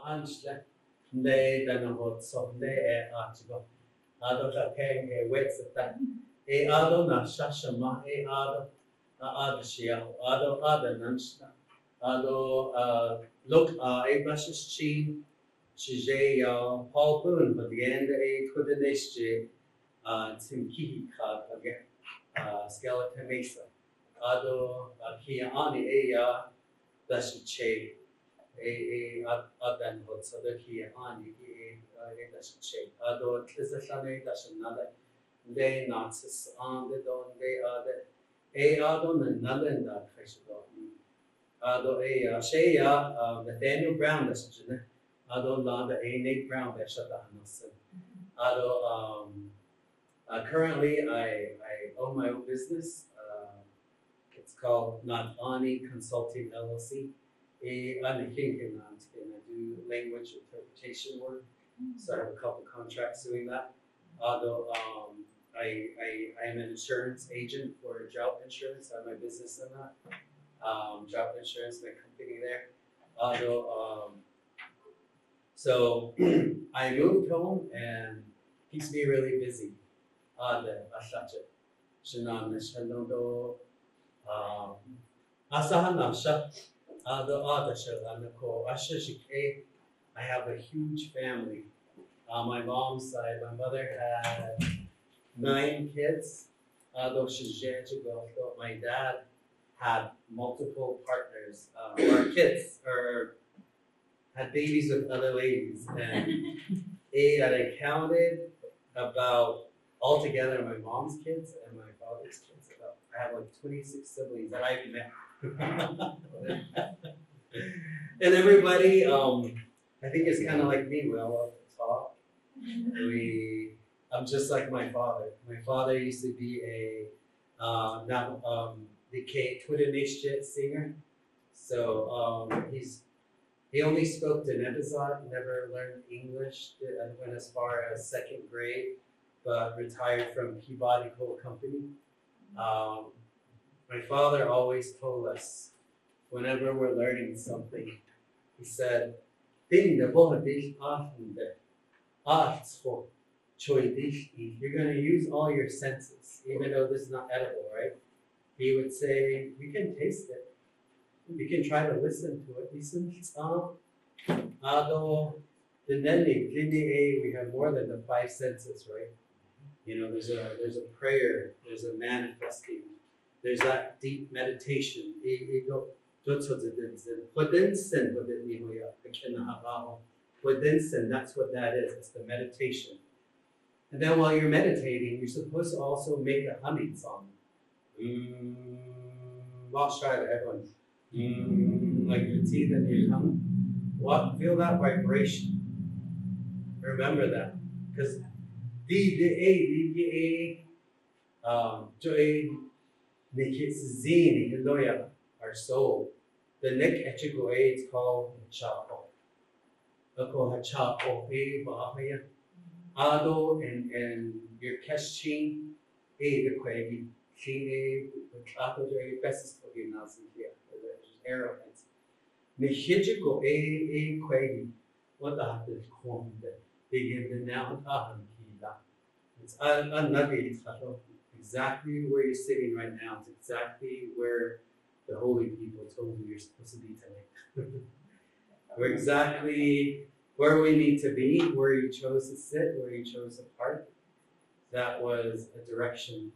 Anschle, they done hot so they article. Ado ta keng e wets that. E ado na shashama e ado shia ado nanshna. Ado look e bashes chin. Shije Paul Boone, but the end a Kudaneshje, Timkihi Kag again, Skeleton Mesa. Ado Kiani a Dashiche, Adan Hot, so the Kiani a Dashiche. Ado Tizashane Dashanada, they Nazis on the don, they are the Adon and Nalenda Kashidon. Ado Shea, Nathaniel Brown, that's Ado Landa Nate Brown Beshata Hanasan. Ado currently I own my own business. It's called Natani Consulting LLC. I'm a king and I do language interpretation work. So I have a couple contracts doing that. Ado I am an insurance agent for drought insurance. I have my business in that. Drought insurance, my company there. Ado so I moved home and keeps me really busy. I have a huge family. My mom's side, my mother had 9 kids. My dad had multiple partners, or kids, or had babies with other ladies, and I counted about altogether my mom's kids and my father's kids. I have like 26 siblings that I've met, and everybody, I think it's kind of like me. We all love to talk. I'm just like my father. My father used to be the Twitter singer, so he only spoke Diné Bizaad, never learned English, went as far as 2nd grade, but retired from Peabody Coal Company. My father always told us, whenever we're learning something, he said, you're going to use all your senses, even though this is not edible, right? He would say, you can taste it. You can try to listen to it. We have more than the 5 senses, right? You know, there's a prayer, there's a manifesting, there's that deep meditation. That's what that is. It's the meditation. And then while you're meditating, you're supposed to also make a humming song. Let's try it, everyone. Like your teeth and your tongue. Feel that vibration. Remember that. Because our soul. The neck it's called Chapo. Ado and your cashin, the quaggy, she the best of you now, arrowheads. Nihijiko quaggy, what the heck is called that they give the noun it's exactly where you're sitting right now. It's exactly where the holy people told you you're supposed to be tonight. We're exactly where we need to be, where you chose to sit, where you chose to park. That was a direction.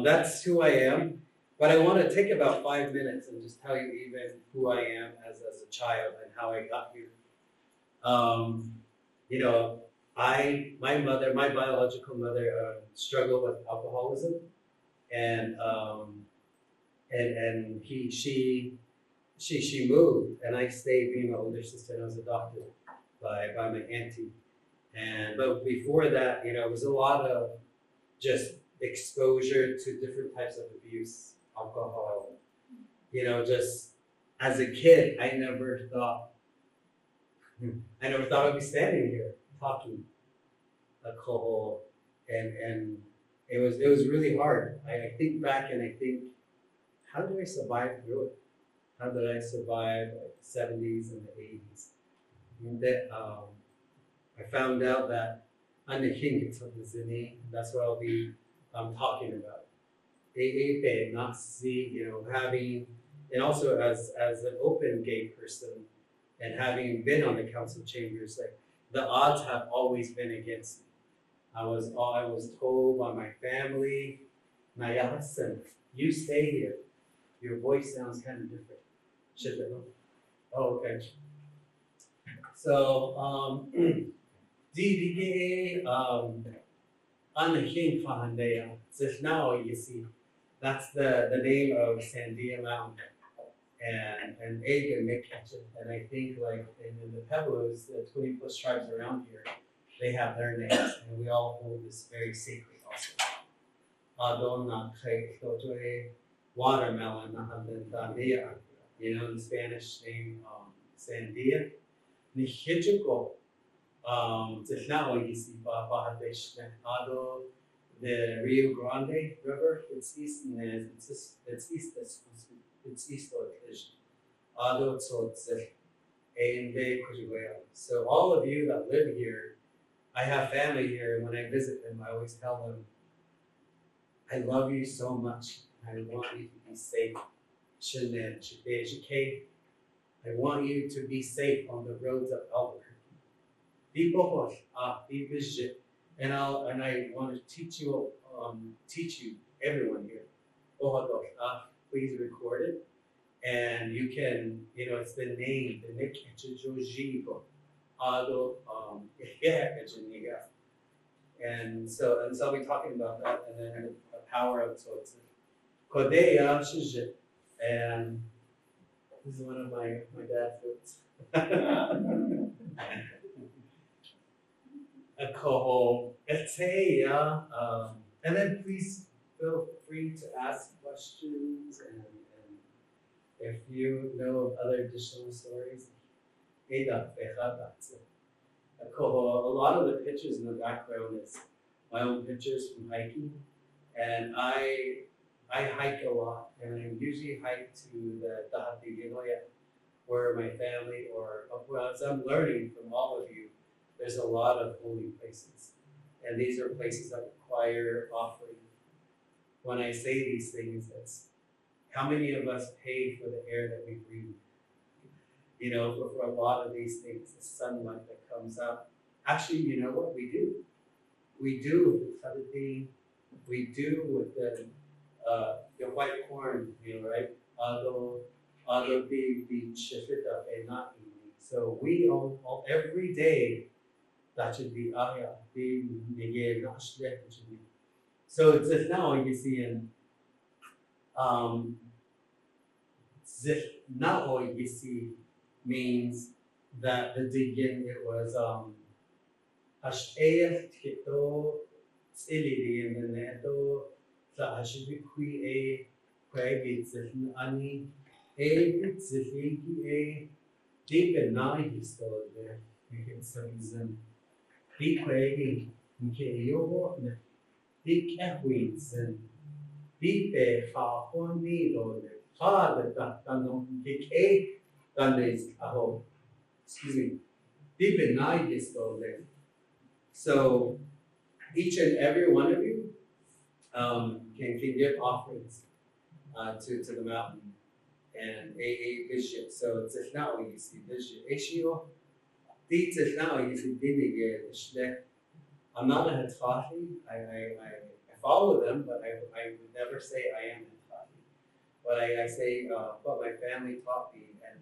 That's who I am. But I want to take about 5 minutes and just tell you even who I am as a child and how I got here. You know, my biological mother struggled with alcoholism, and she moved, and I stayed being my older sister, and I was adopted by my auntie. But before that, you know, it was a lot of just exposure to different types of abuse, alcohol. You know, just as a kid, I never thought I'd be standing here talking alcohol, and it was really hard. I think back and I think, how do I survive through it? how did I survive like the 70s and the 80s? And that I found out that I'm the king of the Zini, that's what I'll be talking about. Having, and also as an open gay person and having been on the council chambers, like the odds have always been against me. I was told by my family, Naya Hassan, you stay here. Your voice sounds kind of different. Oh, okay. So, DDA, Anahin Fahandea, Zishnawa, you see, that's the name of Sandia Mountain. And Aga Mikachin. And I think like in the Pebbles, the 20 plus tribes around here, they have their names, and we all hold this very sacred also. Adona Khe watermelon, you know, the Spanish name Sandia. Nihichiko, the Rio Grande River, it's east and it's east of so all of you that live here, I have family here, and when I visit them, I always tell them, I love you so much. I want you to be safe. I want you to be safe on the roads of Albuquerque. Be vigilant. And I want to teach you, everyone here. Please record it. And you can, you know, it's the name, the Nick Chijojigo, Ado, and so I'll be talking about that, and then the power of Tzotze. Kodea Shijit, and this is one of my dad's foods. A koho, and then please feel free to ask questions and if you know of other additional stories. A lot of the pictures in the background is my own pictures from hiking, and I hike a lot, and I usually hike to the Ahéhee, where my family or as I'm learning from all of you, there's a lot of holy places, and these are places that require offering. When I say these things, it's how many of us pay for the air that we breathe? You know, for a lot of these things, the sunlight that comes out. Actually, you know what we do? We do with the tabati, we do with the white corn, you know, right? Although be shifita and not eating. So we all every day that should be be negay should be. So it's just now you see in now you see means that the digin it was Ahéhee Tito Ilidi and the Neto that Hashibi a Craig Ani a Zifigi deep and nine he stole there. You can say them deep Craig Nkeyo deep Equins and deep a far on me or the father that done K done is a home. Excuse me. Deep and nine he stole there. So each and every one of you can give offerings to the mountain and a vision. So it's now you see vision. Ashio, these is now you see dinner. I'm not a Hatfahi. I follow them, but I would never say I am Hatfahi. But I say what my family taught me and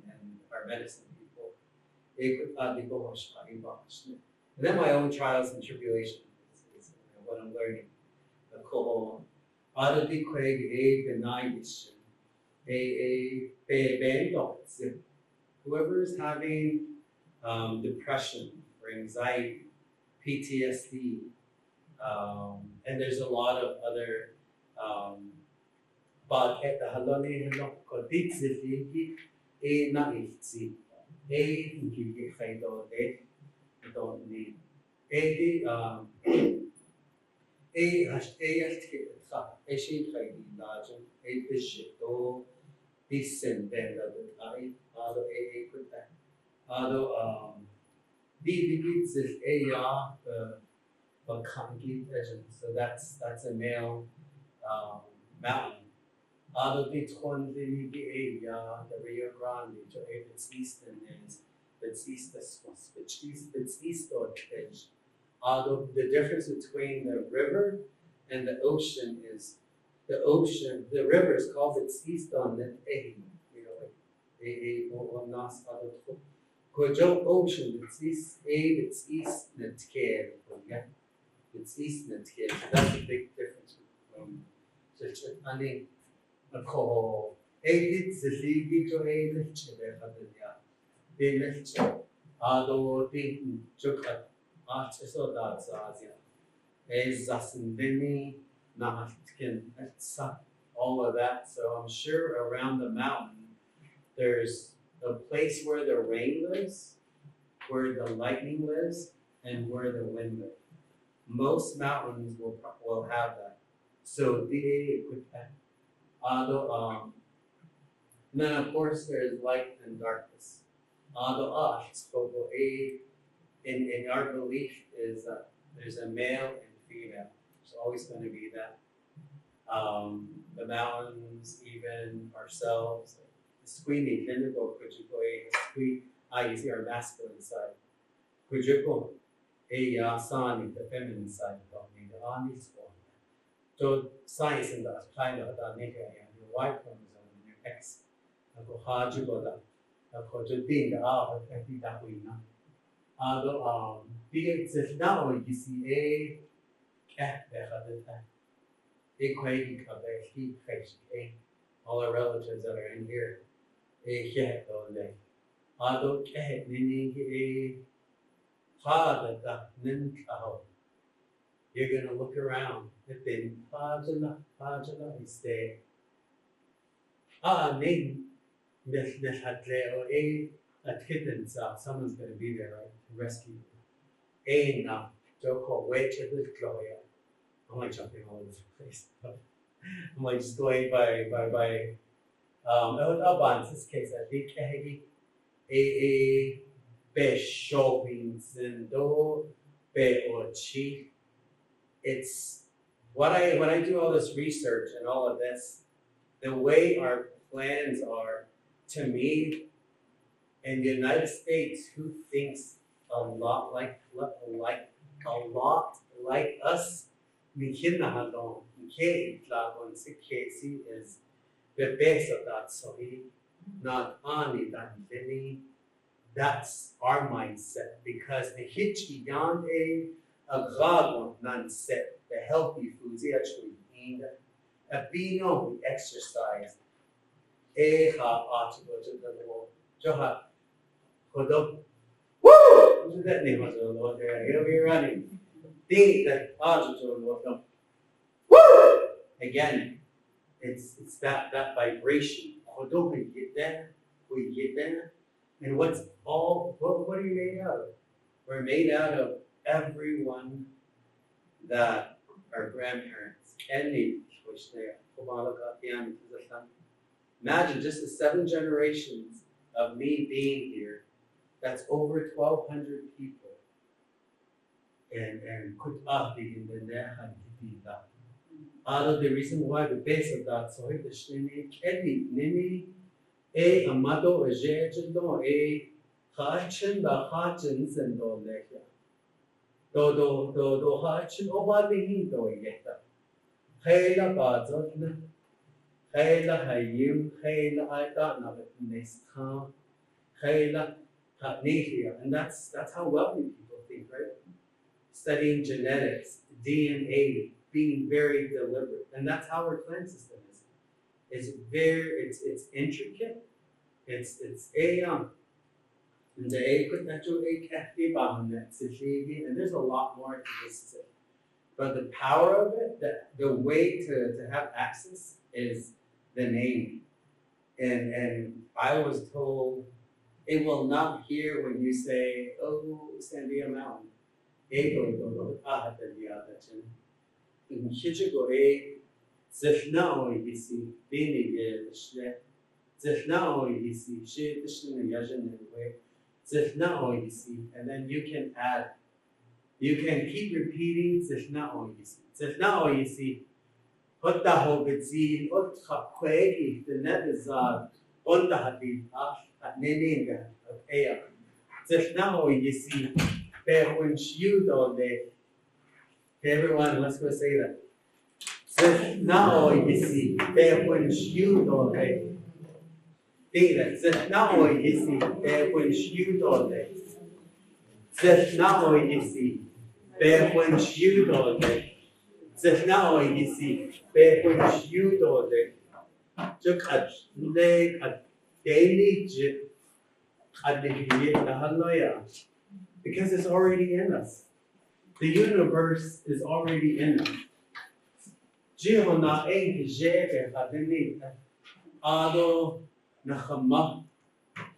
our medicine people. And then my own trials and tribulations is what I'm learning. The koho, adadi kweg a benignish, a whoever is having depression or anxiety, PTSD, and there's a lot of other don't need descendant of the Thai, Ahéhee could that. This is a concrete legend, so that's a male mountain. The Rio Grande, its eastern is its east or edge. The difference between the river and the ocean is the river is called its east on the Ahéhee, or Nas Kojo ocean, it's east Netker, it's east Netker. So that's a big difference. I mean, ko edit ziligi to edit chebekadya. They left the jokat artiso that's Asia. Zasindini, Nahatkin, all of that. So I'm sure around the mountain there's a place where the rain lives, where the lightning lives, and where the wind lives. Most mountains will have that. So then of course there's light and darkness. In our belief is that there's a male and female. There's always going to be that. The mountains, even ourselves. Squeamy, clinical, you see our masculine side. Sani, the feminine side of me, the army's one. So science in the kind of the nigga and your Y chromosome and your X. Hajibola. Being the R, I think that we know. It's now you see a cat all our relatives that are in here. You're gonna look around. If they say, someone's gonna be there, right, to rescue you. I'm like jumping all over the place. I'm like just going by in this case, I think a be shopping zendo be ochi. It's when I do all this research and all of this, the way our plans are, to me, in the United States, who thinks a lot like us, is the base of that. So not only that, that's our mindset, because the hitchi yan a gradon non-set, the healthy foods actually eat, a bino we exercise, woo! That name was a lot there. He'll be running. Woo! Again, it's that vibration. We get there. And what are you made out of? We're made out of everyone that our grandparents, imagine just the 7 generations of me being here. That's over 1,200 people. And the reason why the base of that, so amado hachin the hachins and do hachin obadihin do yeta. Hela bazotna, hela hayim, hela aita navetnesha, hela hatnehia. And that's how wealthy people think, right? Studying genetics, DNA, being very deliberate. And that's how our clan system is. It's intricate. It's and there's a lot more to this. But the power of it, the way to have access is the name. And I was told it will not hear when you say, oh, Sandia Mountain. Zifnao yisi, she dishna yajin way. Zifnao yisi, and then you can add. You can keep repeating Zifnao yisi. Zifnao yisi. Hotaho bitzi, otchakwegi, the nebizad, ontahati, at neninga, of ea. Zifnao yisi, perwin shiudo de. Everyone, let's go say that. Zifnao yisi, perwin shiudo de. Data, Zifnao yisi, perwin shiudo de. Zifnao yisi, perwin shiudo de. Zifnao yisi, perwin shiudo de. Juk le at daily jit at the haloya. Because it's already in us. The universe is already in us. Jihona ein jebe hadini ado nachama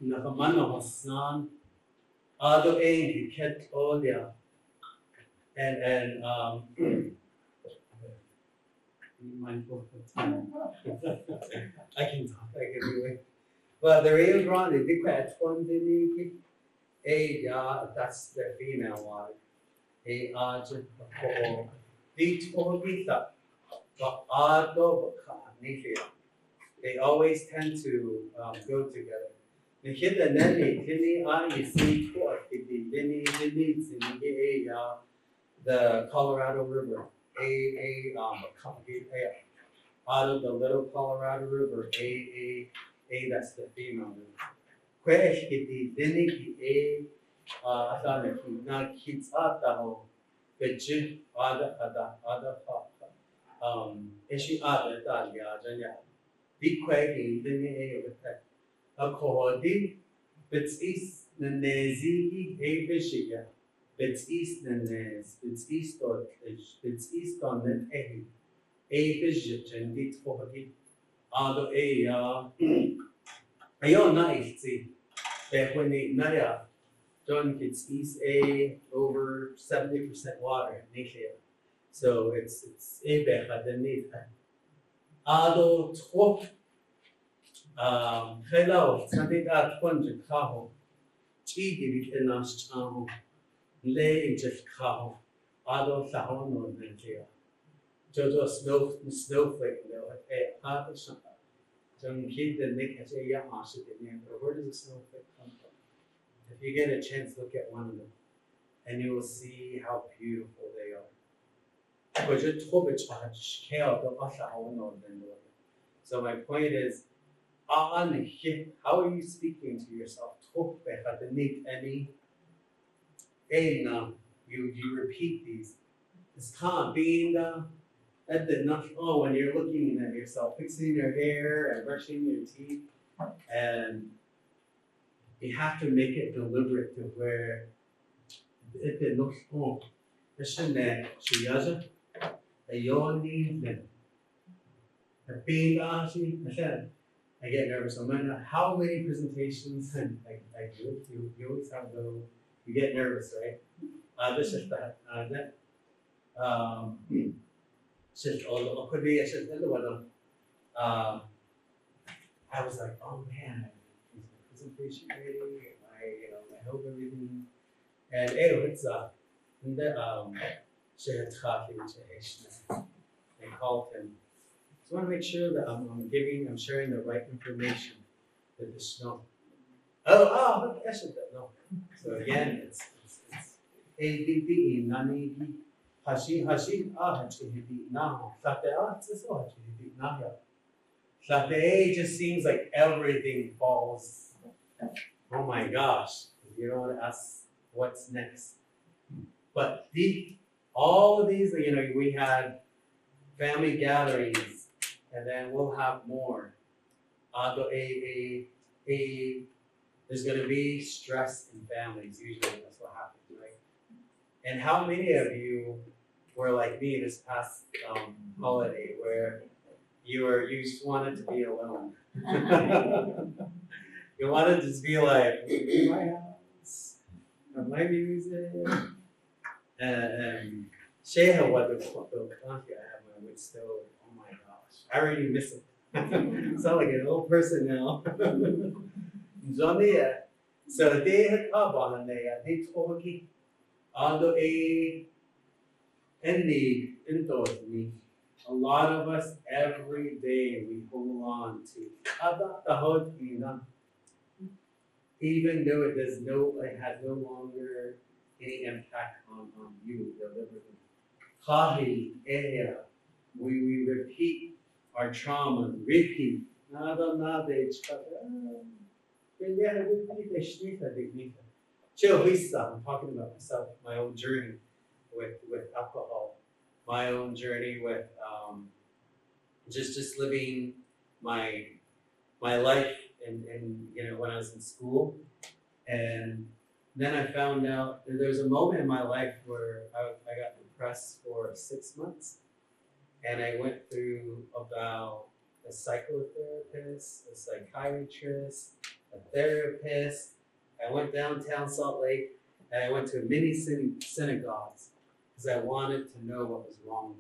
Hassan ado ein ket olia and be mindful of time. I can talk, I can do it. But the Rio Grande, they put one that's the female one. They always tend to go together. The Colorado River, out of the little Colorado River, that's the female river. Ishi ada ya janya. Di kwegi dini akodi bits east nanezi bishiya. Bits east nanez, bits east or bits east on the bishit and dit kohodi. Ado ayo na ihti. When naya John gets east over 70% water. So it's becha denit. Ado twop hello something at one kaho. Chigi kenas chaho. Lay just kaho. Ado sahon or Nigeria. Jojo snowflake though. Hot something. Don't keep the nick as a yamash in there. But where does the snowflake come from? If you get a chance, look at one of them, and you will see how beautiful they are. So my point is, how are you speaking to yourself? You repeat these. It's calm, being when you're looking at yourself, fixing your hair and brushing your teeth, and you have to make it deliberate to where it looks I get nervous. No matter how many presentations I do, you always have to, you get nervous, right? This is that. I was like, oh man, is the presentation ready? I hope everything. And it's they called him. So I want to make sure that I'm sharing the right information with the snow. Oh, that's it. No. So again, it's ADP nani hashi hachi now. Sate just seems like everything falls. Oh my gosh. You don't want to ask what's next. But all of these, we had family gatherings, and then we'll have more. There's going to be stress in families. Usually that's what happens, right? And how many of you were like me this past holiday, where you just wanted to be alone? You wanted to just be like, in my house, have my music, and share what the coffee I have on my wood stove. Oh my gosh, I already miss it. Sound like an old person now. Johnny, so they had up on they talking. Although a lot of us every day we hold on to even though it has no longer any impact on you, the liberty. We repeat our trauma, repeat. I'm talking about myself, my own journey with alcohol, my own journey with just living my life and when I was in school. And then I found out that there's a moment in my life where I got depressed for 6 months. And I went through about a psychotherapist, a psychiatrist, a therapist. I went downtown Salt Lake and I went to many synagogues because I wanted to know what was wrong.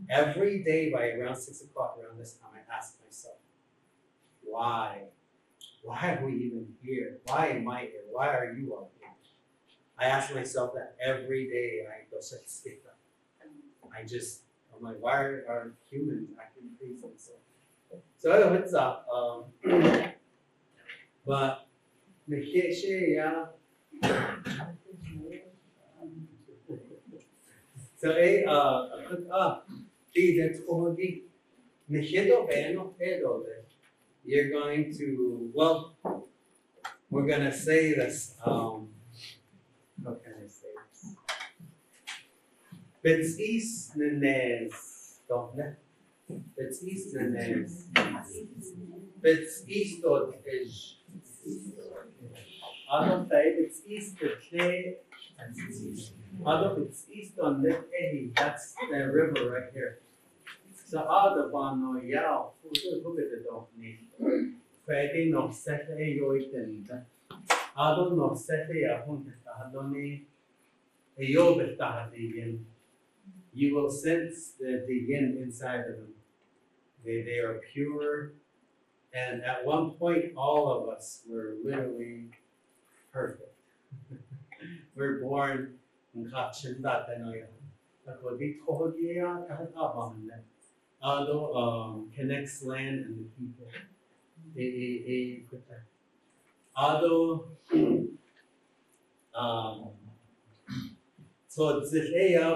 Every day by around 6 o'clock around this time, I asked myself, why? Why are we even here? Why am I here? Why are you all here? I ask myself that every day. I'm like, why are humans acting crazy? So it's up. But you're going to, well, we're going to say this. How can I say this? Betzis nenes, don't ne? Betzis nenes. Betzis dot is. Adam say betzis the Adam betzis on the Ahéhee. That's the river right here. So Adam bano yao. Who did don't need? Freddy no set a yoiten. Adam no set a hun Adoni a yobet. You will sense the yin inside of them. They are pure. And at one point, all of us were literally perfect. We're born in Kachindatanoya. Connects land and the people. So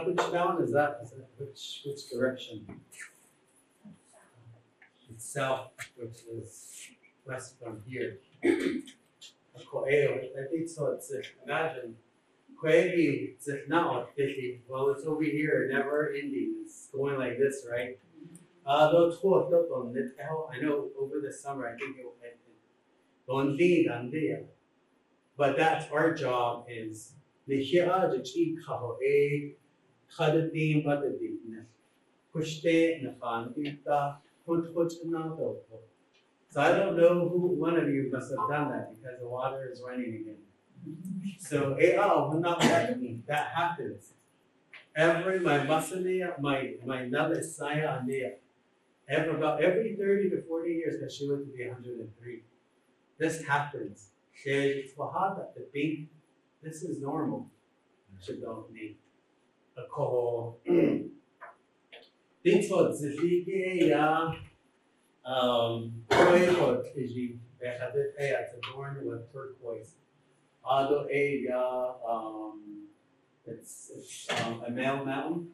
which mountain is that? Which direction? It's south, which is west from here. I think so. Imagine. Well, it's over here, never ending. It's going like this, right? I know over the summer, I think it will end. But that's our job is so I don't know who one of you must have done that because the water is running again. So that happens. About every 30 to 40 years that she went to be 103. This happens. This is normal. Should don't need a call. It's adorned with turquoise. It's a male mountain.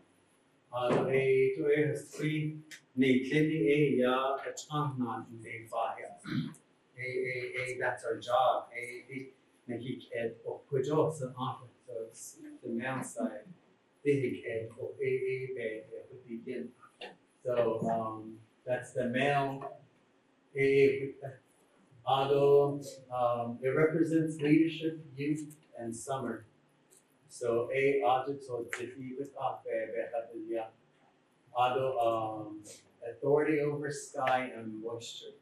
That's our job. So it's the male side. So that's the male. It represents leadership, youth, and summer. So authority over sky and moisture.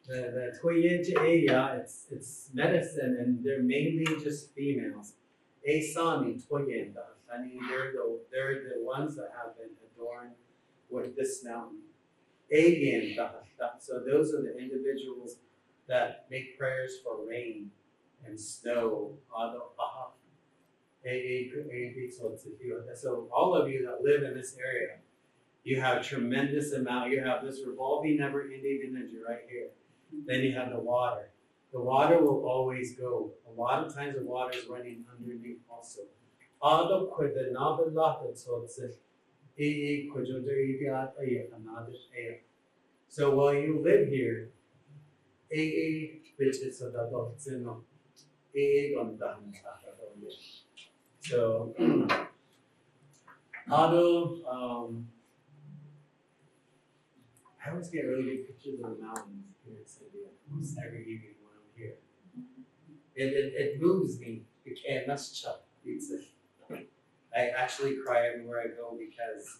the Toyinja, yeah, it's medicine, and they're mainly just females. Asani Toyinda. I mean, they're the ones that have been adorned with this mountain. Ayan, so those are the individuals that make prayers for rain and snow. So all of you that live in this area, you have a tremendous amount. You have this revolving, never-ending energy right here. Then you have the water. The water will always go. A lot of times the water is running underneath also. So while you live here, so I always get really good pictures of the mountains here in Sandia, almost every evening when I'm here. It moves me. You can't mess up. I actually cry everywhere I go because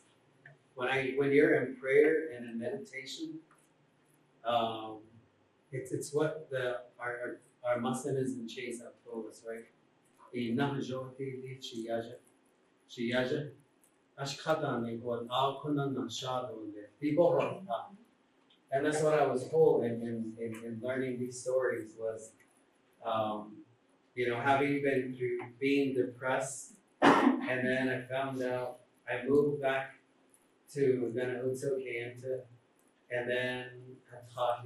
when you're in prayer and in meditation, it's what our Muslims and Chase have told us, right? And that's what I was told in learning these stories was, having been through being depressed, and then I found out I moved back to Venezuela, Kanta, and then it's not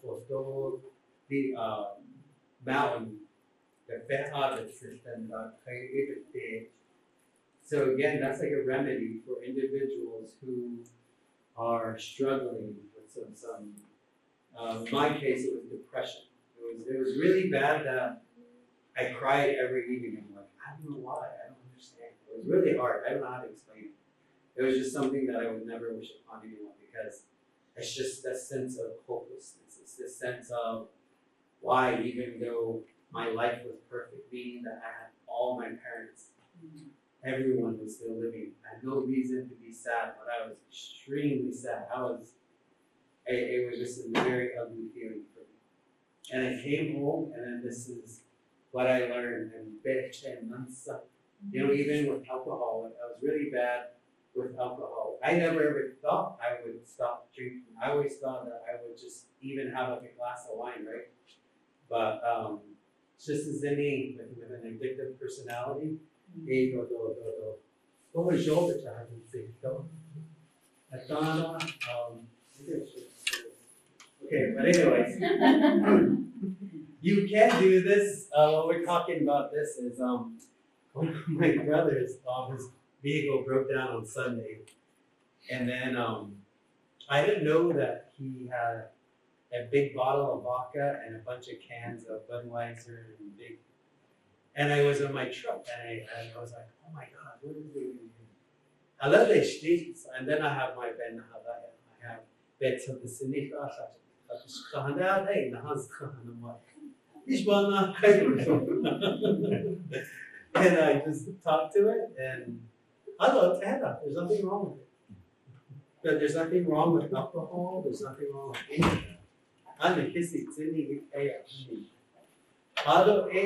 for the mountain, the system that created it. So again, that's like a remedy for individuals who are struggling with some. In my case, it was depression. It was really bad that I cried every evening. I'm like, I don't know why. I don't understand. It was really hard. I don't know how to explain it. It was just something that I would never wish upon anyone because it's just that sense of hopelessness. It's this sense of why, even though my life was perfect, meaning that I had all my parents, everyone was still living. I had no reason to be sad, but I was extremely sad. It was just a very ugly feeling for me. And I came home, and then this is what I learned. Even with alcohol, I was really bad with alcohol. I never ever thought I would stop drinking. I always thought that I would just even have like a glass of wine, right? But it's just as any with an addictive personality. Okay, but anyways, you can do this. What we're talking about this is one of my brothers, his vehicle broke down on Sunday, and then I didn't know that he had a big bottle of vodka and a bunch of cans of Budweiser and I was in my truck and I was like, oh my God, what is he doing? I love these streets, and then I have my Ben I have beds of the Sinish and I just talked to it and hello, Tana, there's nothing wrong with it. But there's nothing wrong with alcohol, there's nothing wrong with anything. I'm a kissy tini Ado a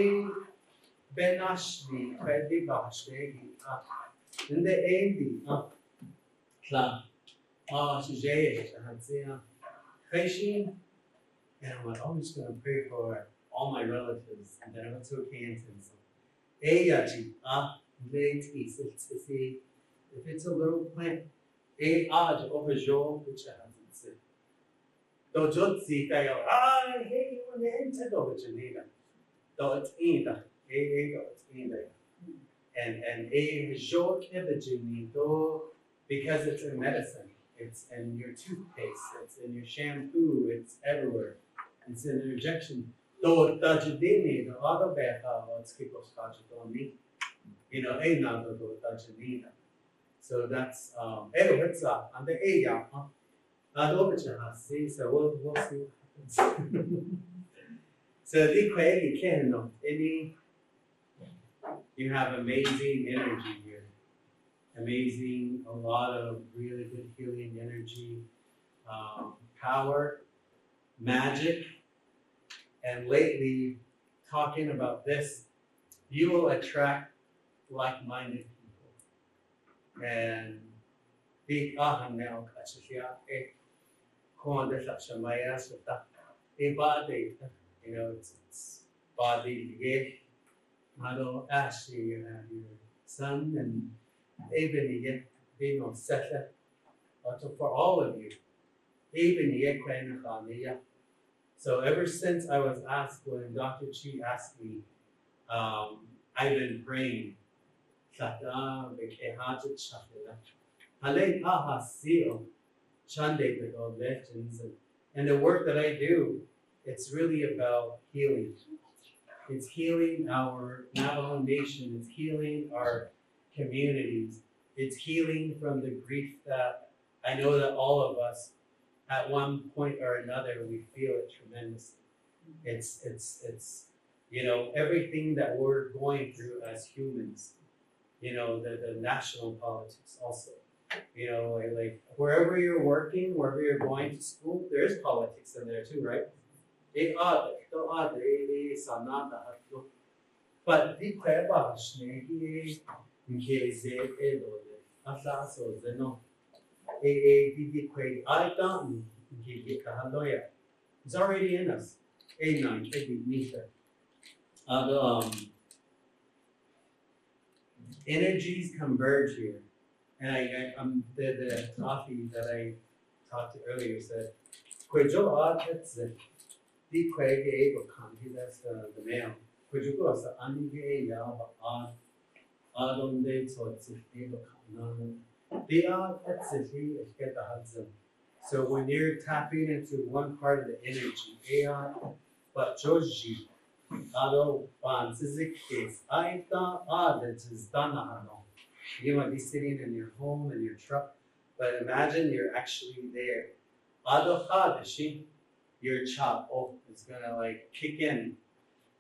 benashdi kwedi bashtegi in the endi kla shujay shahatzia Khaishin. And I'm like, I'm just gonna pray for all my relatives and then I went to a Canton. So Ayaji late is if it's a little plant, aj over jo which happens. Dojotsi kayo hey when they enter over Geneva. Dot ida and a jo kebajini do because it's in medicine. It's in your toothpaste, it's in your shampoo, it's everywhere. It's an injection. So that's and the so we'll see what happens. So you have amazing energy here. amazing, a lot of really good healing energy, power, magic, and lately, talking about this, you will attract like-minded people. And the now you know, it's body, actually, you have your son, and even you get being set for all of you. Even you get so ever since I was asked, when Dr. Chi asked me, I've been praying. Legends, and the work that I do, it's really about healing. It's healing our Navajo Nation. It's healing our communities. It's healing from the grief that I know that all of us, at one point or another, we feel it tremendously. It's you know, everything that we're going through as humans. You know, the national politics also. You know, like wherever you're working, wherever you're going to school, there is politics in there too, right? But the it's already in us. Energies converge here. And the coffee that I talked to earlier said, that's the male. So when you're tapping into one part of the energy, but Joji, you might be sitting in your home, in your truck, but imagine you're actually there. Your chop is gonna like kick in,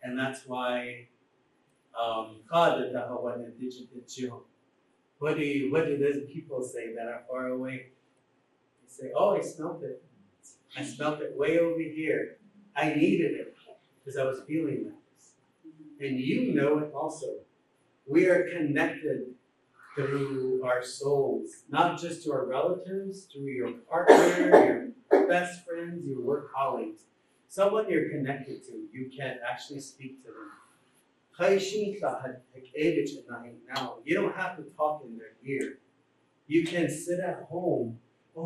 and that's why what do those people say that are far away? They say, oh, I smelled it. I smelled it way over here. I needed it because I was feeling like this. And you know it also. We are connected through our souls, not just to our relatives, through your partner, your best friends, your work colleagues. Someone you're connected to, you can actually speak to them. Now, you don't have to talk in their ear. You can sit at home. I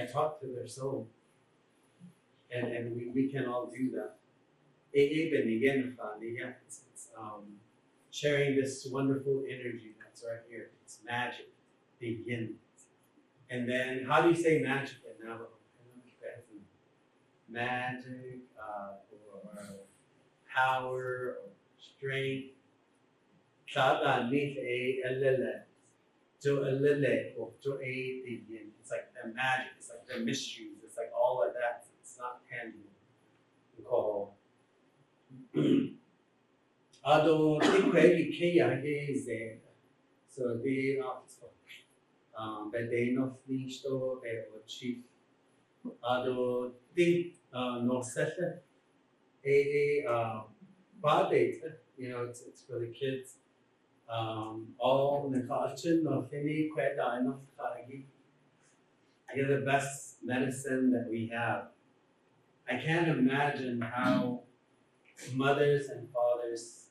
talk to their soul. And we can all do that. It's sharing this wonderful energy that's right here. It's magic. Begin. And then, how do you say magic in Navajo? Magic, or power, or strength. It's like the magic, it's like the mysteries, it's like all of that. It's not tangible. We call so they no flisto chief no session you know, it's for the kids. All you're the best medicine that we have. I can't imagine how mothers and fathers,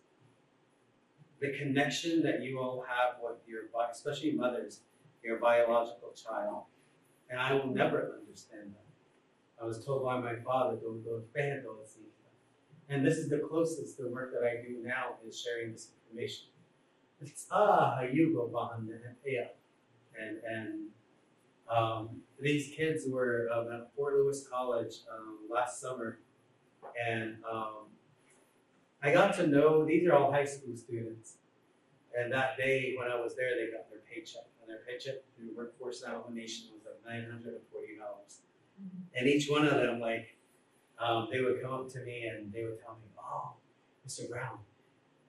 the connection that you all have with your, especially mothers, your biological child, and I will never understand that. I was told by my father, and this is the closest the work that I do now is sharing this information. It's and these kids were at Fort Lewis College last summer, and I got to know, these are all high school students, and that day when I was there, they got their paycheck, and their paycheck through Workforce Navajo Nation was like $940. And each one of them, like, they would come up to me and they would tell me, oh, Mr. Brown,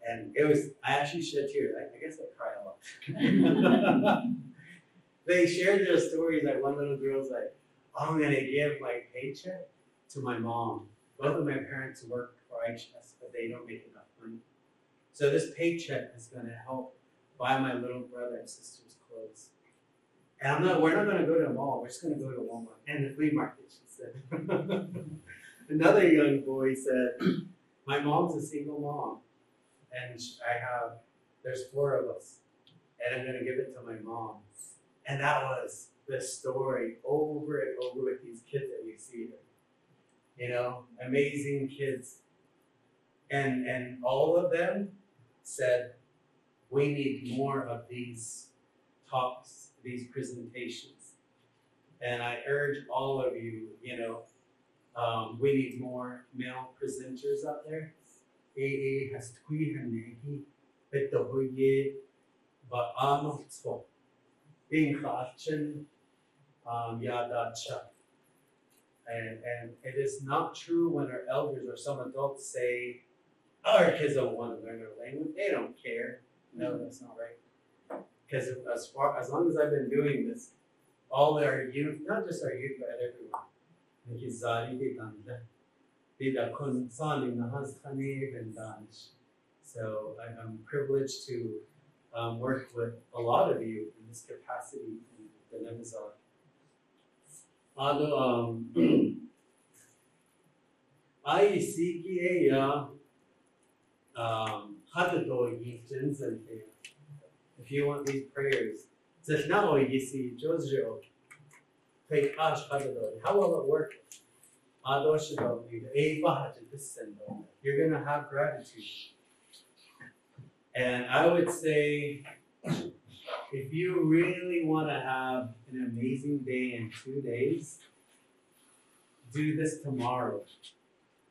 And it was, I actually shed tears. I guess I cry a lot. They shared their stories. Like one little girl's like, oh, I'm gonna give my paycheck to my mom. Both of my parents work for IHS, but they don't make enough money. So this paycheck is gonna help buy my little brother and sister's clothes. And we're not gonna go to a mall, we're just gonna go to Walmart and the flea market, she said. Another young boy said, my mom's a single mom, and there's 4 of us, and I'm gonna give it to my mom. And that was the story over and over with these kids that you see here. You know, amazing kids. And all of them said, we need more of these talks, these presentations. And I urge all of you, you know, we need more male presenters out there. Ahéhee has Ahéhee, Betohuye, Ba'amotso, Inklachin, Yadacha. And it is not true when our elders or some adults say, our kids don't want to learn their language, they don't care. No, that's not right. Because as long as I've been doing this, all our youth, not just our youth, but everyone. So I'm privileged to work with a lot of you in this capacity in Diné Bizaad. I see if you want these prayers, how will it work? You're going to have gratitude. And I would say, if you really want to have an amazing day in 2 days, do this tomorrow.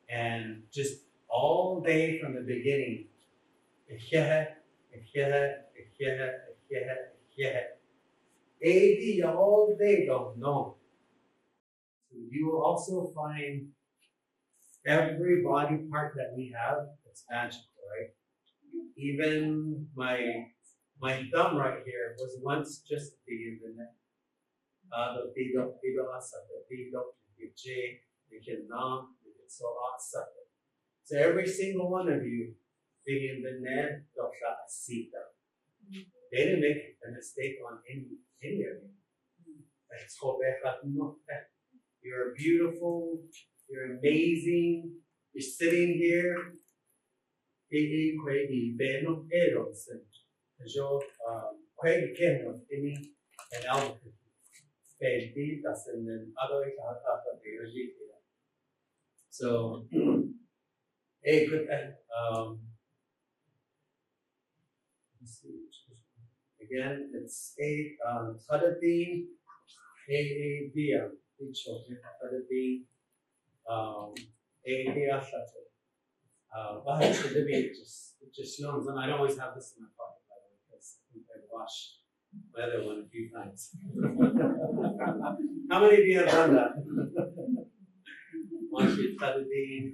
And just all day from the beginning, all day, don't know. So you will also find every body part that we have, it's magical, right? Even my thumb right here was once just the internet. So every single one of you, they didn't make a mistake on any of you. You're beautiful, you're amazing, you're sitting here. And Albuquerque. So, again, it's Khadatin, Dia, Khadatin, Dia Shuttle. Just yawns, and I don't always have this in my pocket, by the way, because I think I've washed my other one a few times. How many of you have done that? Wash your Khadatin.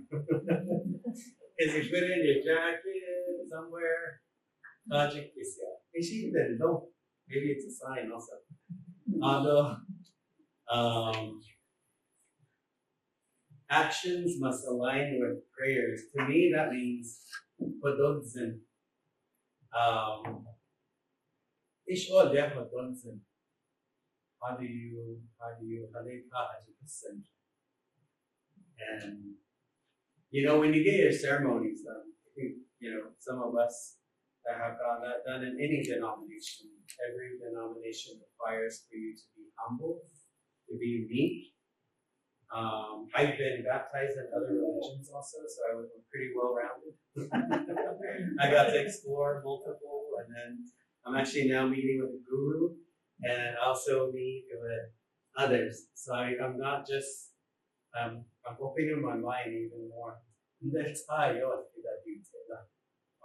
Because you put it in your jacket somewhere. Maybe it's a sign also. Actions must align with prayers. To me, that means padodzin. How do you and you know, when you get your ceremonies done, I think, you know, some of us that have got that done in any denomination, every denomination requires for you to be humble, to be meek. I've been baptized in other religions also, so I was pretty well rounded. I got to explore multiple, and then I'm actually now meeting with a guru, and also meet with others. So I'm not just, I'm opening my mind even more.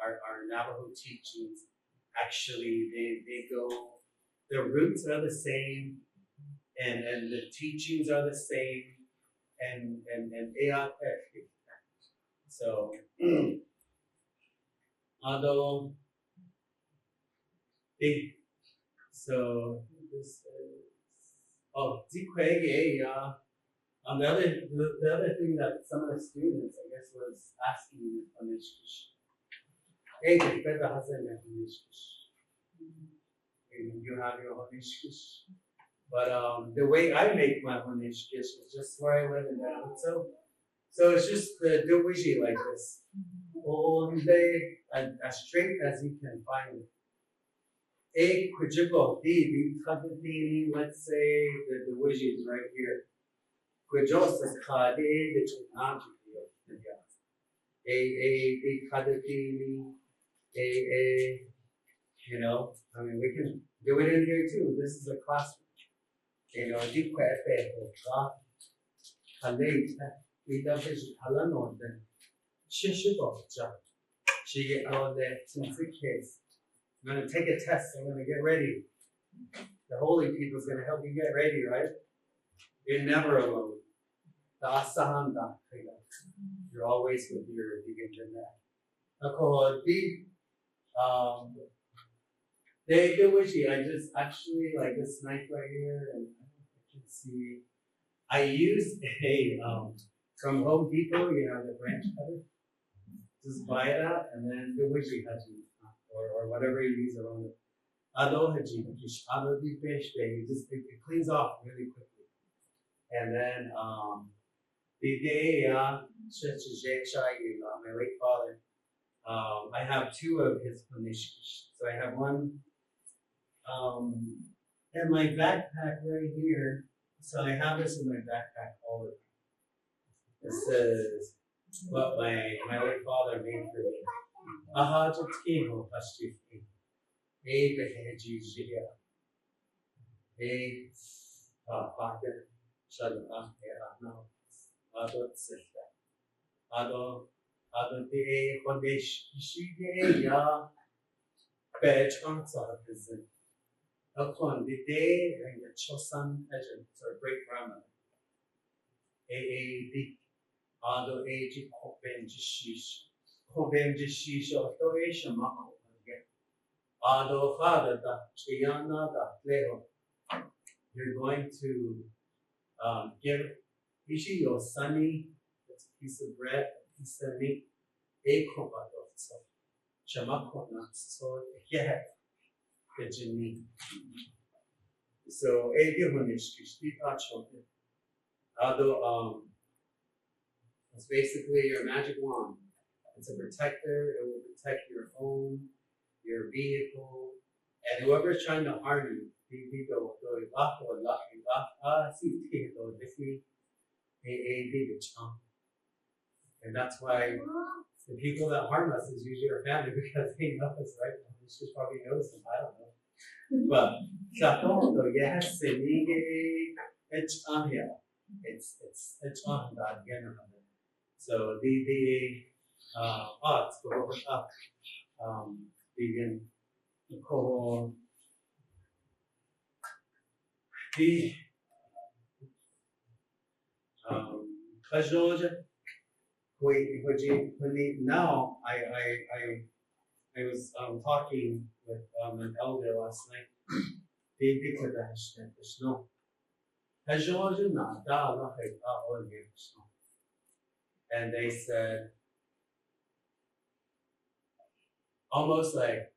Our Navajo teachings, actually, they go, the roots are the same, and the teachings are the same, and so Although, so this is, the other thing that some of the students, I guess, was asking me is Honeeshgish. Hey, the Hassan Honeeshgish. You have your Honeeshgish. But the way I make my Honeeshgish is just where I live in that. So it's just the wiji like this. All day, as straight as you can find it. Let's say the wiji is right here. You know, I mean, we can do it in here too. This is a classroom. You know, I'm going to take a test. I'm going to get ready. The holy people is going to help you get ready, right? You're never alone. You're always with your vegan I just actually like this knife right here, and I don't know if you can see. I used a from Home Depot. You have the branch cutter. Just buy it out, and then the wiji haji or whatever you use around it. It cleans off really quickly, and then my late father. I have two of his Honeeshgish. So I have one in my backpack right here. So I have this in my backpack all the time. This is what my late father made for me. Ahéhee Pashtifi. Ahéhee. Father, Shalom, no. Adot Sifta. Adot de Honeeshgish ya Bech Ansar Prison. Upon the day and the Chosan agent, or great grandmother. Big Ado Age Koben Jishish of Doration Mako again. Ado Father da Chiana da Leo. You're going to give Ishi your sonny, that's a piece of bread, a piece of meat, a kobato, so Chamakona, so yeah, the Jimmy. So, Honeeshgish, although it's basically your magic wand. It's a protector, it will protect your home, your vehicle, and whoever's trying to harm you. And that's why the people that harm us is usually our family because they know us, right? It's just probably knows them, I don't know. But yes, it's on here. It's on that again. So it's vegan alcohol. Now I was talking with an elder last night. And they said, almost like,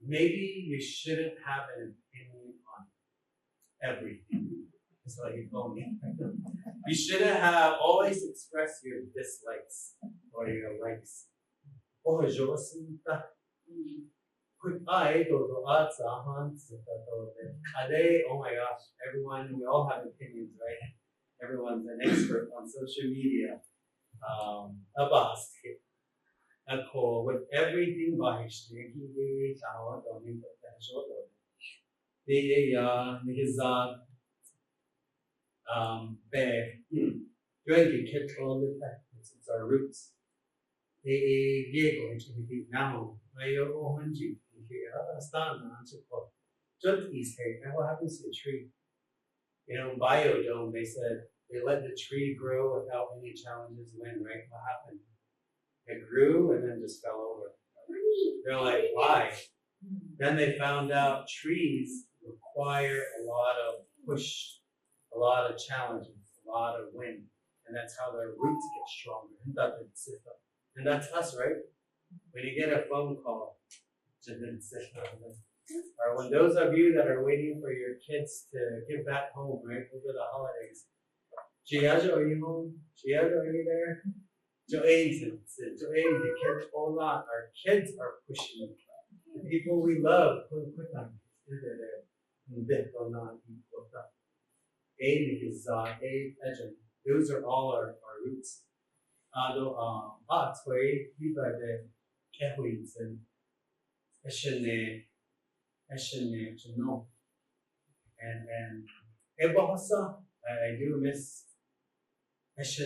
maybe you shouldn't have an opinion on everything. It's like you told me. You shouldn't have always express your dislikes or your likes. Oh my gosh, everyone, we all have opinions, right? Everyone's an expert on social media. With everything it's our roots. What happens to the tree? You know, biodome, they said they let the tree grow without any challenges. When, right? What happened? It grew and then just fell over. They're like, why? Then they found out trees require a lot of push, a lot of challenges, a lot of wind, and that's how their roots get stronger. And that's us, right? When you get a phone call, or when those of you that are waiting for your kids to get back home, right, over the holidays, Giajo, are you home? Giajo, are you there? Our kids are pushing the people we love. Those are all our roots. And I do miss because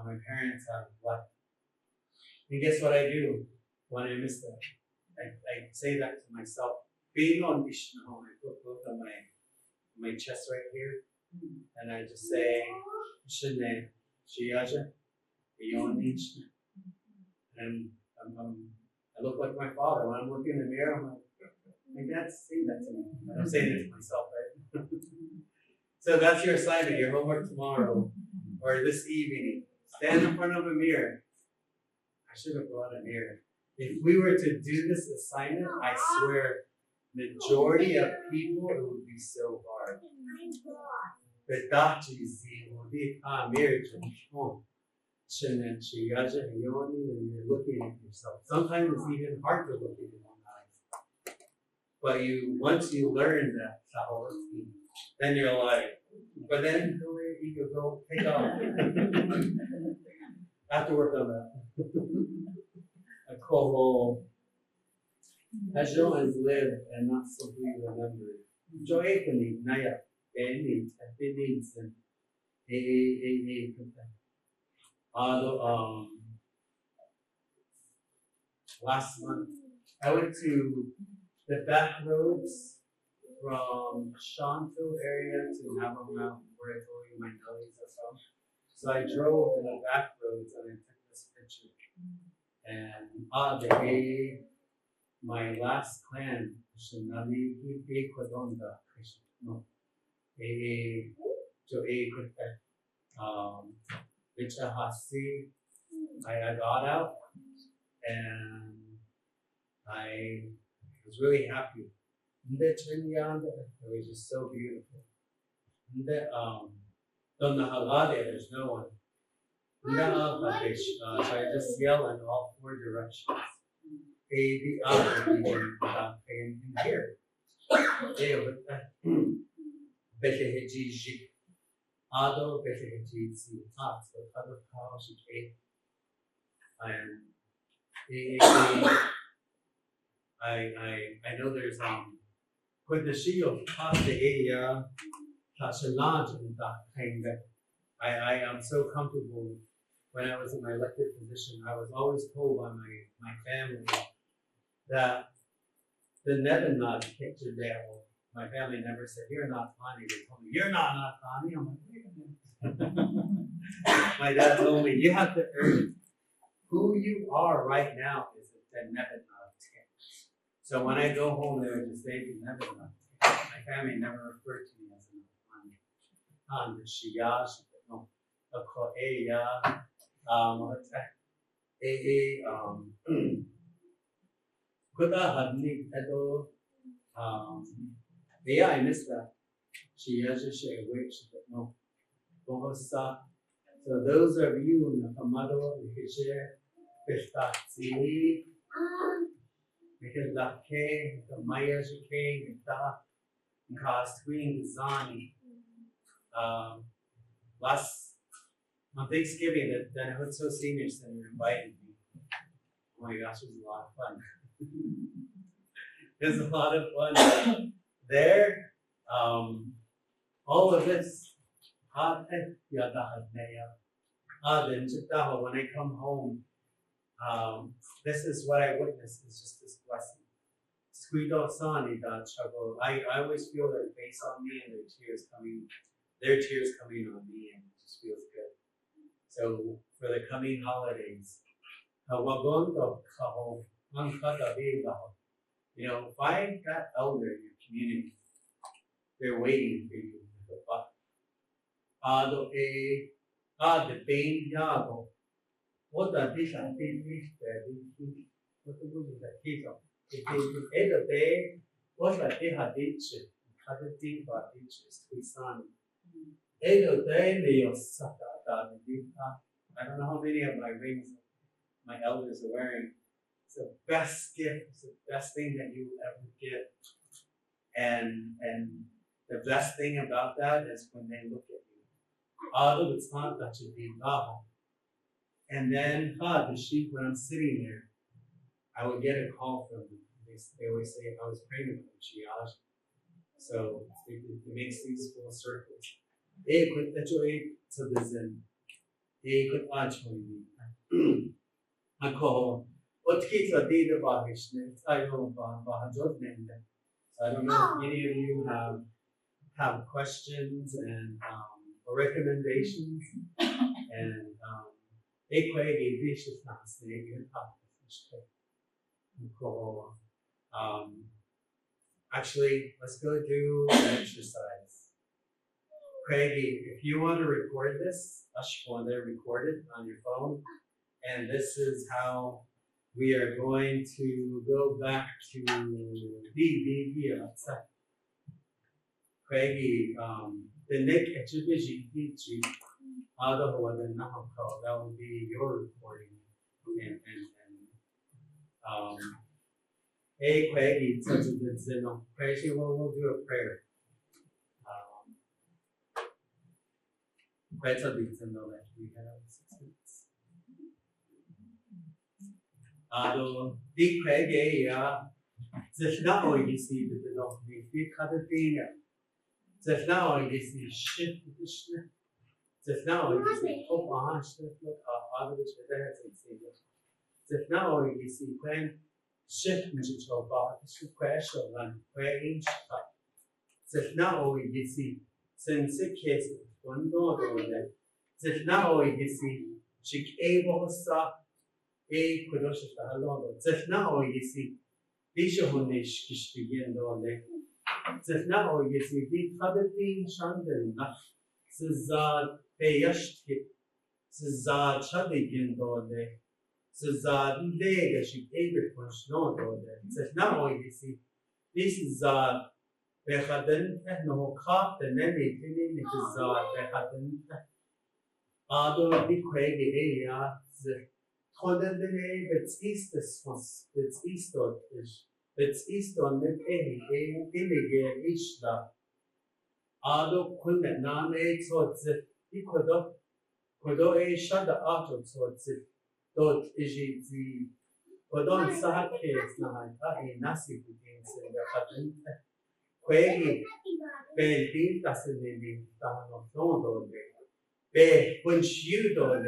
my parents have left. And guess what I do when I miss them? I say that to myself. Being on Vishnu, I put both on my chest right here, and I just say, Shine, Shiaja, and I look like my father. When I'm looking in the mirror, I'm like, my dad's saying that to me. I'm saying it to myself, right? So that's your assignment, your homework tomorrow, or this evening. Stand in front of a mirror. I should have brought a mirror. If we were to do this assignment, I swear, majority of people, it would be so hard. But that is marriage and home. And you're looking at yourself. Sometimes it's even hard to look at your own eyes. But once you learn that, then you're like, but then you can go take off. I have to work on that. I call as long as live and not simply remember. Joyfully, Naya, attendees, and Ahéhee. Last month, I went to the back roads from Shanto area to Navajo Mountain, where I told you my nose are from. So I drove in the back roads and I took this picture. And Ahéhee, my last clan, Ahéhee, I got out and I was really happy. It was just so beautiful. There's no one. So I just yell in all four directions. In here. I know there's with the shield I am so comfortable. When I was in my elected position, I was always told by my family that the Nebenod picture there, my family never said, "You're not Tani." They told me, "You're not Tani." I'm like, wait a minute. My dad told me, you have to earn who you are right now is the Nebenod. So when I go home, they would just say, Nebenod. My family never referred to me as a Tani. No. Yeah, I missed that. No. So those of you in the Kamado, the Maya last on Thanksgiving, the Hutso Senior Center invited me. Oh my gosh, it was a lot of fun. It was a lot of fun there. All of this. When I come home, this is what I witnessed. It's just this blessing. I always feel their face on me and their tears coming on me, and it just feels good. So for the coming holidays, Hawagondo kaho, mankadabigaho. You know, find that elder in your community. They're waiting for you. Ado e the pain yago. What the dish and fish what the good is that case of the other day was like they had ditches, had a deep ditches to sun. Other day they are sucked out of the I don't know how many of my rings my elders are wearing. It's the best gift, it's the best thing that you ever get. And the best thing about that is when they look at you. Although it's not that you be God. And then the sheep, when I'm sitting there, I would get a call from them. They always say I was praying with them, Shiaj. So it makes these full circles. They could enjoy to the Zen. They could actually be. I call what kids are data bahishne. I don't know bahajot name. I don't know if any of you have questions and or recommendations and actually, let's go do an exercise. Craigie, if you want to record this, record it on your phone. And this is how we are going to go back to Craigie, the Nick exhibition that would be your recording. And Craigie, Craigie, we'll do a prayer. We have 6 minutes. Di Craigie, now you see the development, we cut the thing. Now you see shift the shift. Now you see top on shift, look how other now you see when shift is about the question and where inch cut. Now you see since the case one door that now you see she able to stop a production for a lot of now you see these Honeeshgish begin on there. Now you see the other thing Shandon Sizad Payashki Sizad Shadigin on there. Sizad Lega she able to snow on there. Now you see this is Behaden no cop and then it is Behaden Ado the Craigie area the Todden it's east it's east of it's east on the Ahéhee Ishla. Ado Kunde Name so it's Kodo a shut the out of so it's dot is the Kodon Sahakes Nahan Nasi begins in the Hatten. Quaggy, Bell Deal doesn't be down of no Be punch you dole,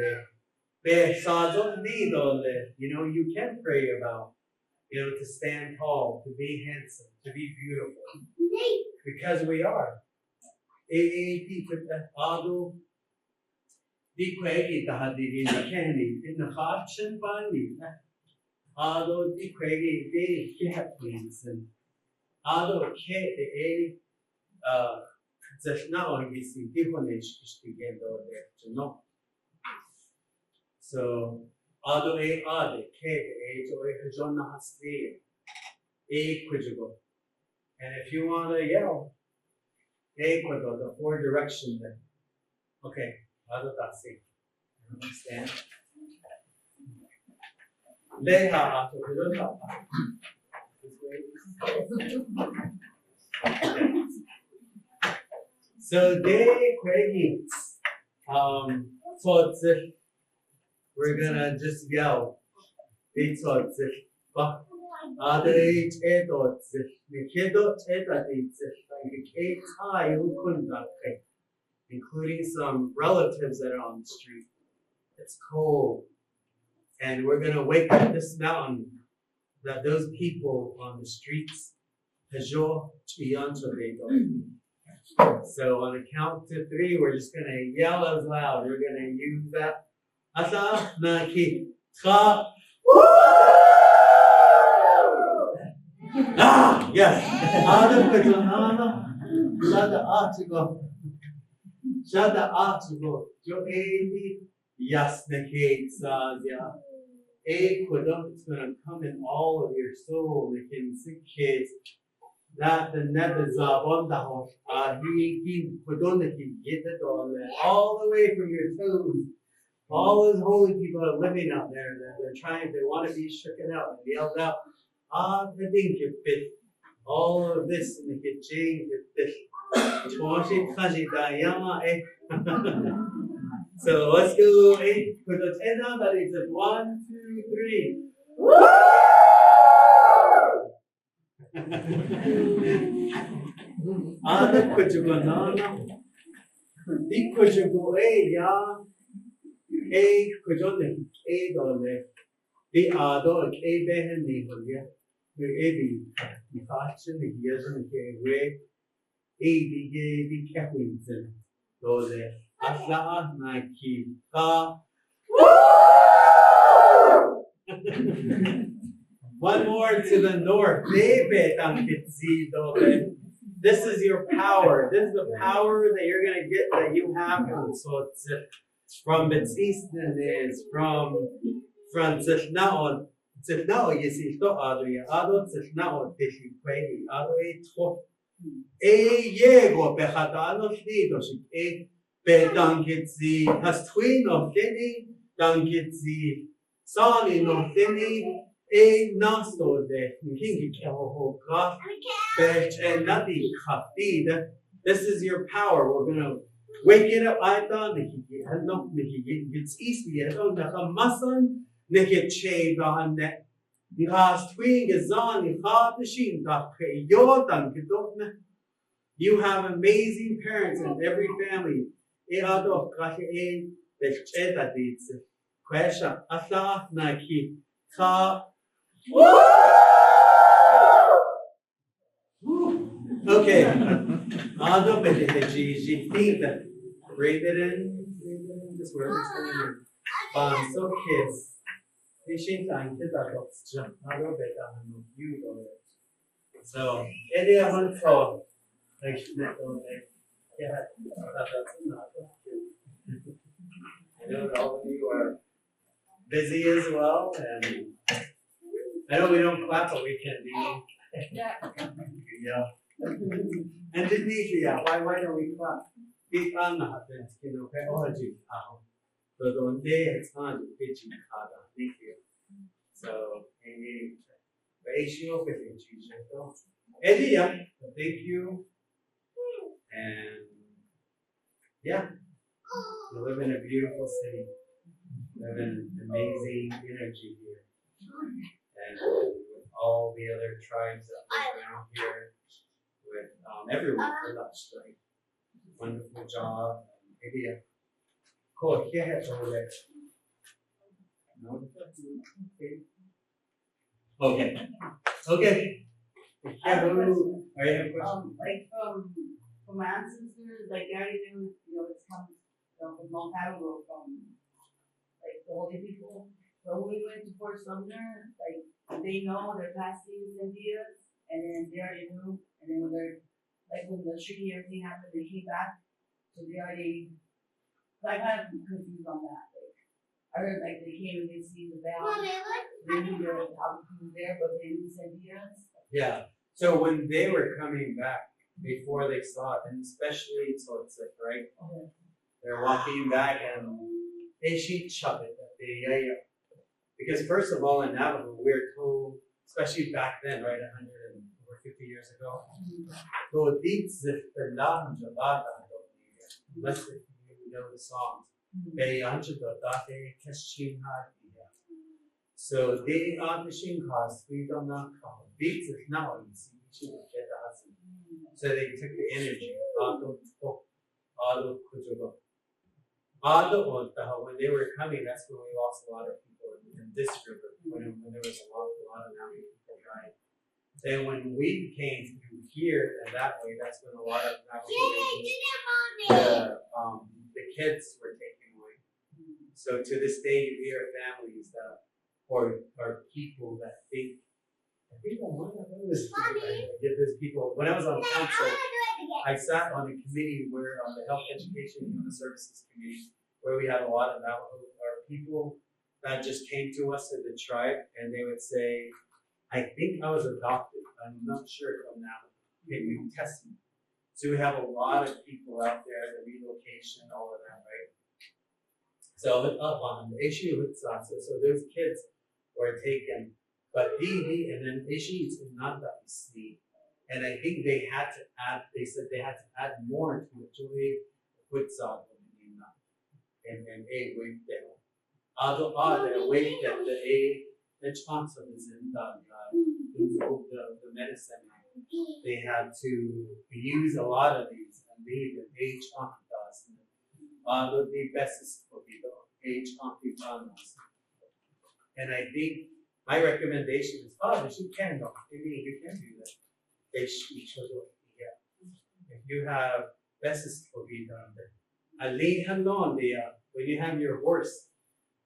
be saw need dole. You know, you can pray about, to stand tall, to be handsome, to be beautiful. Because we are. Ado, di Quaggy Tahadi in the candy, in the heart and body. Ado, di Quaggy, they have things and Ado K now you see Honeeshgish begin over there to know. So Ado K to Jonna Hasli Quidrigo. And if you want to yell Ecuador, the 4 direction then. Okay, Ado Tasi. Understand? Leha Ato Kudota. So they Craigie. So we're gonna just yell. They thought but they including some relatives that are on the street. It's cold. And we're gonna wake up this mountain that those people on the streets, so on the count to 3, we're just gonna yell as loud. We're gonna use that. Asa na ki tra Ah, yes. Adam Kajanana, Shada Artigo, Shada Artigo, Jo Adi, Yasnake Sazia. A Kodok is going to come in all of your soul, the Kinsic kids. That the Nebazab on the house, he Kodonaki, get it all the way from your toes. All those holy people are living out there, they're trying, they want to be shooken out and yelled out. The thing you fit. All of this in the kitchen, so let's go for the 10 now, that is 1, 2, 3. Ada kujuganana, di kujugo ya, kujone, dole, di ado, behen ni bolya. Eddie, the fashion, the years and the way, the Kevin, those Asla, Nike, one more to the north. This is your power. This is the power that you're going to get that you have. So it's from its east and is from Zishnaon. Zishnaon, you see, to Adria, Ado Zishnaon, Tishi, Quay, Ado Yego, Bechatano, Schneedosh, Bedankitzi, Hastuino, Denny, Dankitzi, Sali, no Denny, Nasto, the King Keho, Bech, and Nadi, Kafid. This is your power. We're going to wake it up. I thought it's easy. I don't know how Masan. Nikit shave on that. You have twing is on, you have the sheen, you have amazing parents in every family. Question. Naki. Okay. Breathe it in. This word. So kiss. So, anyone thought, like, yeah, I know all of you are busy as well, and I know we don't clap, but we can be. Yeah. And Denisha, why don't we clap? It's on the pedagogy. So the day it's on the pitching card, thank you. So, ratio with Eddie, thank you. And yeah, we live in a beautiful city. We live in amazing energy here. And with all the other tribes that live around here, with everyone for us, right? Wonderful job. Eddie. Cool, yeah, no. Okay. Okay. Yeah, are you have a question? Like from my ancestors, like they already knew, it's come from a long time ago from like the older people. But when we went to Fort Sumner, like they know they're passing Sandias, and then they already knew, and then when they're like when the shooting everything happened, they came back, so they already. I kind of confused on that. Like, I heard like they came and they see the bell. They knew there was altitude there, but they didn't send us. Yeah. So when they were coming back before they saw it, and especially Tzotzit, right? Okay. They're walking back and they shoot it. Because first of all, in Navajo, we're told, especially back then, right, 150 years ago, let's say you know the songs. So they are the shinkas, we don't know how. Beats is now in so they took the energy. When they were coming, that's when we lost a lot of people in this river, when there was a lot of Navajo people dying. Then when we came through here and that way, that's when a lot of the kids were taken away. So to this day, you hear families that or people that think. I think one of them is there's people. When I was on council, I sat on a committee where on the Health Education and Human Services Committee, where we had a lot of Navajo people that just came to us as a tribe, and they would say, "I think I was adopted. I'm not sure if I'm Navajo. Can you test me?" So we have a lot of people out there, the relocation, all of that, right? So up on the issue with Sasa, so those kids were taken, but and then issues in not that sleep. And I think they had to add, they said they had to add more to it. With Sasa, and a weight there. The weight that the sponsor is in the medicine. They had to use a lot of these, and the age the best for people, age and I think my recommendation is, you can do that. If you have best for people, when you have your horse,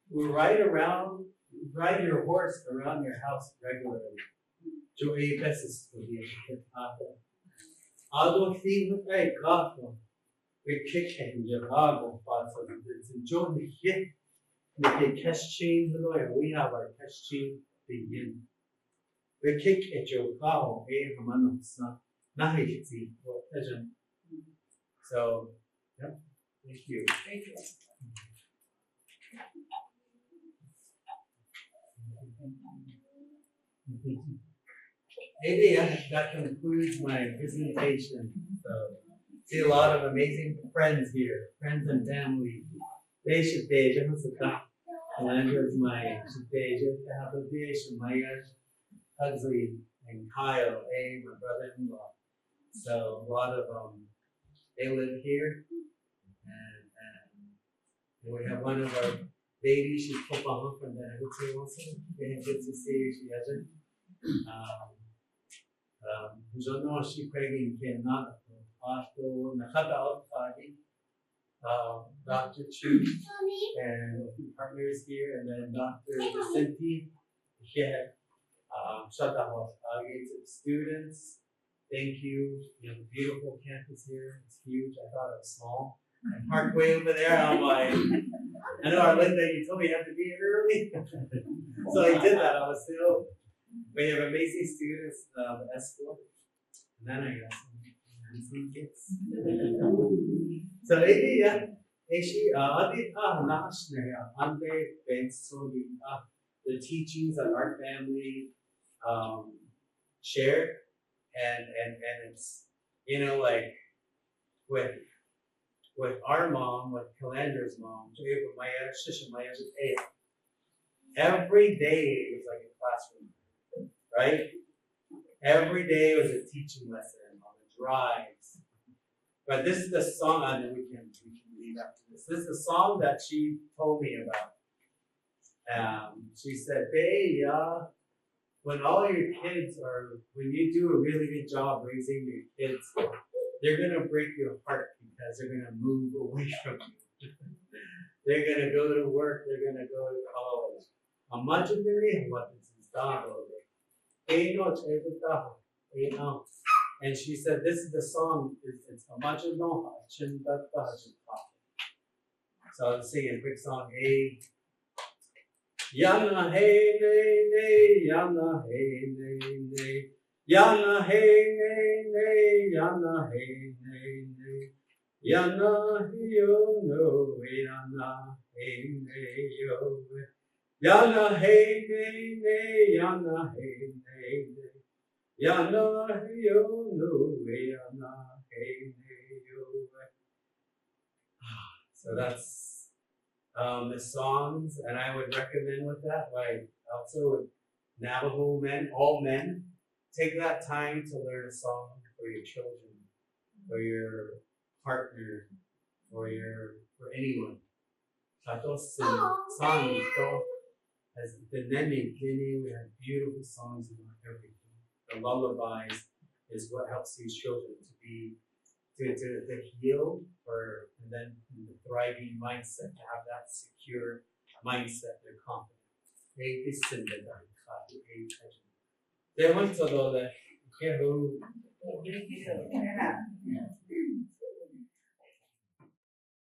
we ride your horse around your house regularly. Jo a best for you. Although things like God, we kick in your lago, but it's enjoying the hit. We cash chain, we have our cash chain begin. We kick at your cow, not easy. So, yeah, thank you. Thank you. Hey, that concludes my presentation. So, see a lot of amazing friends here, friends and family. They should be just Landers, my Maya, Huxley, and Kyle, my brother-in-law. So a lot of they live here, and we have one of our babies. She's put on from that. I would say also, good to see you. She hasn't. She pregnant cannot. Dr. Chu and partners here, and then Dr. Vicente. Yeah, shout out to the students. Thank you. You have a beautiful campus here. It's huge. I thought it was small. And Parkway over there, I'm like, I know Arlinda, you told me you have to be here early. So I did that. I was still, we have amazing students, escort. And then I got some kids. So the teachings that our family share, and it's like with our mom, with Calendar's mom, every day was like a classroom, right? Every day was a teaching lesson on the drives. But this is the song, and then we can leave after this. This is the song that she told me about. She said, "Hey, when all your kids when you do a really good job raising your kids, they're gonna break your heart because they're gonna move away from you. They're gonna go to work. They're gonna go to college. Imagine what this is And she said, this is the song, it's Imagine no Chin. So I'll sing a quick song. Hey, Yana hey nay nay, Yana hey nay nay, Yana hey nay nay, Yana hey nay nay, Yana yo no, Yana hey nay yo, Yana hey nay nay, Yana hey nay nay. Yana yo no, Yana hey yo. So that's the songs, and I would recommend with that, like also with Navajo men, all men, take that time to learn a song for your children, for your partner, for anyone. Songs, as the Nene, we have beautiful songs in everything. The lullabies is what helps these children to heal, and then the thriving mindset, to have that secure mindset, they're confident. Eğitimde de hali eğitim. Demek ki doğru. Keru.